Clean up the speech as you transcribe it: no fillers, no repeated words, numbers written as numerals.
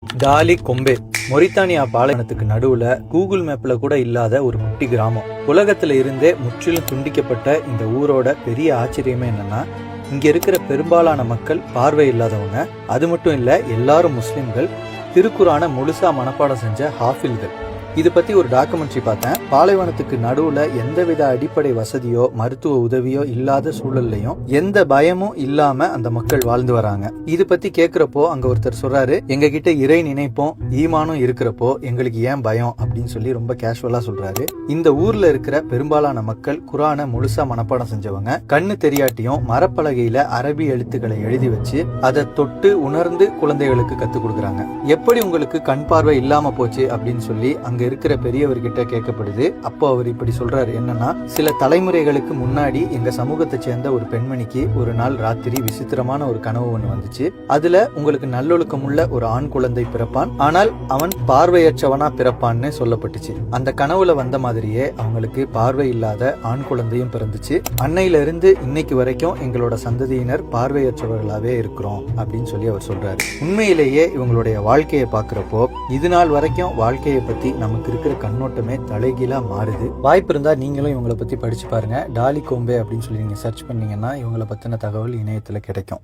Tally கொம்பே மொரித்தானியா பாலைவனத்துக்கு நடுவுல Google மேப்ல கூட இல்லாத ஒரு குட்டி கிராமம். உலகத்துல இருந்தே முற்றிலும் துண்டிக்கப்பட்ட இந்த ஊரோட பெரிய ஆச்சரியமே என்னன்னா, இங்க இருக்கிற பெரும்பாலான மக்கள் பார்வை இல்லாதவங்க. அது மட்டும் இல்ல, எல்லாரும் முஸ்லிம்கள். திருக்குரான முழுசா மனப்பாடம் செஞ்ச ஹாஃபில்கள். இது பத்தி ஒரு டாக்குமெண்ட்ரி பார்த்தேன். பாலைவனத்துக்கு நடுவுல எந்தவித அடிப்படை வசதியோ மருத்துவ உதவியோ இல்லாத சூழல்லையும் எந்த பயமும் இல்லாம அந்த மக்கள் வாழ்ந்து வராங்க. இது பத்தி கேக்குறப்போ அங்க ஒருத்தர் சொல்றாரு, எங்க கிட்ட இறை நினைப்போம் ஈமானும் இருக்கிறப்போ எங்களுக்கு ஏன் பயம் அப்படின்னு சொல்லி ரொம்ப கேஷுவலா சொல்றாரு. இந்த ஊர்ல இருக்கிற பெரும்பாலான மக்கள் குரானை முழுசா மனப்பாடம் செஞ்சவங்க. கண்ணு தெரியாட்டியும் மரப்பலகையில அரபி எழுத்துக்களை எழுதி வச்சு அதை தொட்டு உணர்ந்து குழந்தைகளுக்கு கத்துக் கொடுக்குறாங்க. எப்படி உங்களுக்கு கண் பார்வை இல்லாம போச்சு அப்படின்னு சொல்லி அங்க இருக்கிற பெரியவர்கிட்ட கேட்கப்படுது. அப்போ அவர் இப்படி சொல்றாரு, என்னன்னா, சில தலைமுறைகளுக்கு முன்னாடி எங்க சமூகத்தை சேர்ந்த ஒரு பெண்மணிக்கு ஒரு நாள் ராத்திரி விசித்திரமான ஒரு கனவு ஒண்ணு வந்துச்சு. அதுல உங்களுக்கு நல்லொழுக்கம் உள்ள ஒரு ஆண் குழந்தை பிறப்பான், ஆனால் அவன் பார்வையற்றவனா பிறப்பான்னு சொல்லப்பட்டுச்சு. அந்த கனவுல வந்த மாதிரியே அவங்களுக்கு பார்வை இல்லாத ஆண் குழந்தையும் பிறந்துச்சு. அன்னையில இருந்து இன்னைக்கு வரைக்கும் எங்களோட சந்ததியினர் பார்வையற்றவர்களாவே இருக்கிறோம் அப்படின்னு சொல்லி அவர் சொல்றாரு. உண்மையிலேயே இவங்களுடைய வாழ்க்கையை பாக்குறப்போ இது நாள் வரைக்கும் வாழ்க்கையை பத்தி நமக்கு இருக்கிற கண்ணோட்டமே தலைகீழா மாறுது. வாய்ப்பு இருந்தா நீங்களும் இவங்களை பத்தி படிச்சு பாருங்க. டாலி கொம்பே அப்படின்னு சொல்லி நீங்க சர்ச் பண்ணீங்கன்னா இவங்களை பத்தின தகவல் இணையத்துல கிடைக்கும்.